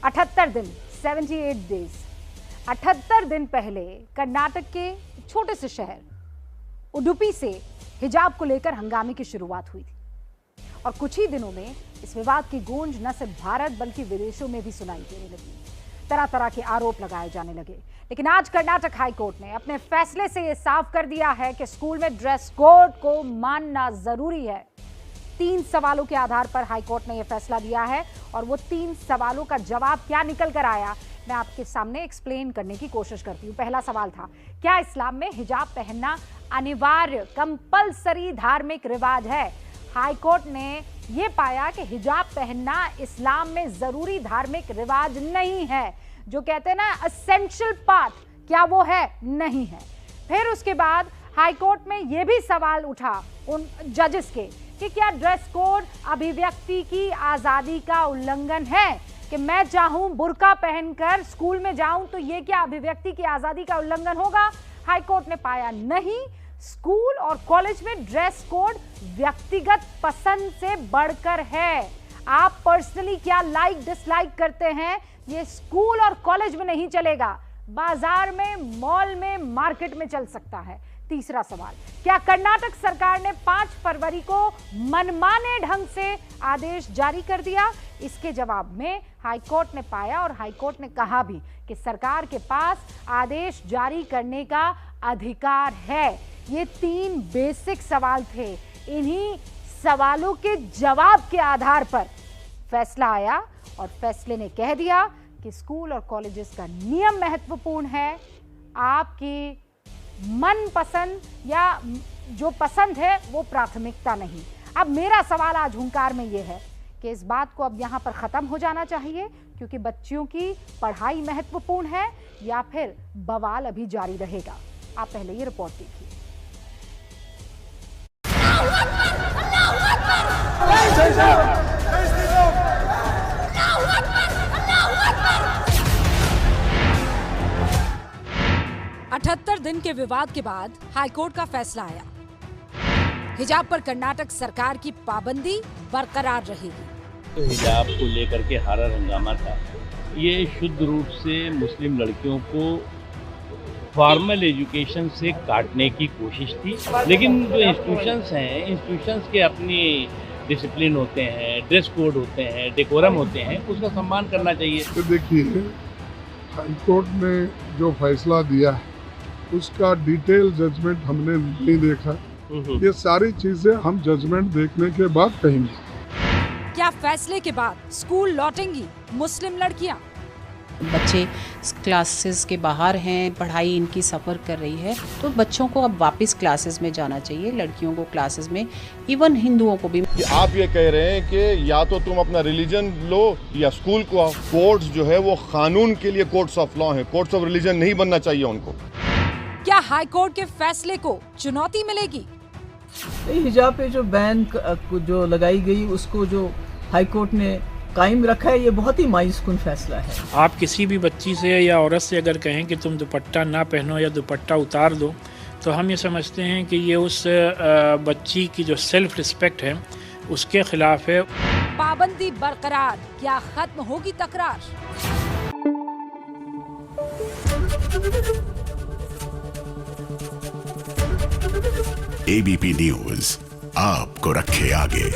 78 दिन 78 डेज 78 दिन पहले कर्नाटक के छोटे से शहर उडुपी से हिजाब को लेकर हंगामे की शुरुआत हुई थी और कुछ ही दिनों में इस विवाद की गूंज न सिर्फ भारत बल्कि विदेशों में भी सुनाई देने लगी। तरह तरह के आरोप लगाए जाने लगे, लेकिन आज कर्नाटक हाई कोर्ट ने अपने फैसले से यह साफ कर दिया है कि स्कूल में ड्रेस कोड को मानना जरूरी है। 3 सवालों के आधार पर हाई कोर्ट ने यह फैसला दिया है और वो 3 सवालों का जवाब क्या निकल कर आया, मैं आपके सामने एक्सप्लेन करने की कोशिश करती हूँ। पहला सवाल था, क्या इस्लाम में हिजाब पहनना अनिवार्य कंपलसरी धार्मिक रिवाज है? हाई कोर्ट ने यह पाया कि हिजाब पहनना इस्लाम में जरूरी धार्मिक रिवाज नहीं है। जो कहते हैं ना एसेंशियल पार्ट, क्या वो है? नहीं है। फिर उसके बाद हाई कोर्ट में यह भी सवाल उठा उन जजेस के कि क्या ड्रेस कोड अभिव्यक्ति की आजादी का उल्लंघन है? कि मैं चाहूं बुर्का पहनकर स्कूल में जाऊं तो ये क्या अभिव्यक्ति की आजादी का उल्लंघन होगा? हाई कोर्ट ने पाया नहीं। स्कूल और कॉलेज में ड्रेस कोड व्यक्तिगत पसंद से बढ़कर है। आप पर्सनली क्या लाइक डिसलाइक करते हैं, ये स्कूल और कॉलेज में नहीं चलेगा, बाजार में, मॉल में, मार्केट में चल सकता है। तीसरा सवाल, क्या कर्नाटक सरकार ने 5 फरवरी को मनमाने ढंग से आदेश जारी कर दिया? इसके जवाब में हाईकोर्ट ने पाया और हाईकोर्ट ने कहा भी कि सरकार के पास आदेश जारी करने का अधिकार है। ये 3 बेसिक सवाल थे। इन्हीं सवालों के जवाब के आधार पर फैसला आया और फैसले ने कह दिया कि स्कूल और कॉलेजेस का नियम महत्वपूर्ण है, आपकी मन पसंद या जो पसंद है वो प्राथमिकता नहीं। अब मेरा सवाल आज हुंकार में ये है कि इस बात को अब यहाँ पर ख़त्म हो जाना चाहिए क्योंकि बच्चियों की पढ़ाई महत्वपूर्ण है, या फिर बवाल अभी जारी रहेगा? आप पहले ये रिपोर्ट देखिए। 78 दिन के विवाद के बाद हाईकोर्ट का फैसला आया। हिजाब पर कर्नाटक सरकार की पाबंदी बरकरार रहेगी। तो हिजाब को लेकर के हारा हंगामा था। ये शुद्ध रूप से मुस्लिम लड़कियों को फॉर्मल एजुकेशन से काटने की कोशिश थी, लेकिन जो इंस्टीट्यूशंस हैं, इंस्टीट्यूशंस के अपनी डिसिप्लिन होते हैं, ड्रेस कोड होते हैं, डेकोरम होते हैं, उसका सम्मान करना चाहिए। तो देखिए, हाईकोर्ट ने जो फैसला दिया है उसका डिटेल जजमेंट हमने नहीं देखा। ये सारी चीजें हम जजमेंट देखने के बाद कहेंगे। क्या फैसले के बाद स्कूल लौटेंगी मुस्लिम लड़कियां? बच्चे क्लासेस के बाहर हैं, पढ़ाई इनकी सफ़र कर रही है, तो बच्चों को अब वापस क्लासेस में जाना चाहिए, लड़कियों को क्लासेस में, इवन हिंदुओं को भी। आप ये कह रहे हैं कि या तो तुम अपना रिलीजन लो या स्कूल को। कोर्ट्स जो है वो कानून के लिए कोर्ट्स ऑफ लॉ है, कोर्ट्स ऑफ रिलीजन नहीं बनना चाहिए उनको। क्या हाई कोर्ट के फैसले को चुनौती मिलेगी? हिजाब पे जो बैन जो लगाई गई उसको जो हाई कोर्ट ने कायम रखा है, ये बहुत ही मायूसकुन फैसला है। आप किसी भी बच्ची से या औरत से अगर कहें कि तुम दुपट्टा ना पहनो या दुपट्टा उतार दो, तो हम ये समझते हैं कि ये उस बच्ची की जो सेल्फ रिस्पेक्ट है उसके खिलाफ है। पाबंदी बरकरार, क्या खत्म होगी तकरार? एबीपी न्यूज आपको रखे आगे।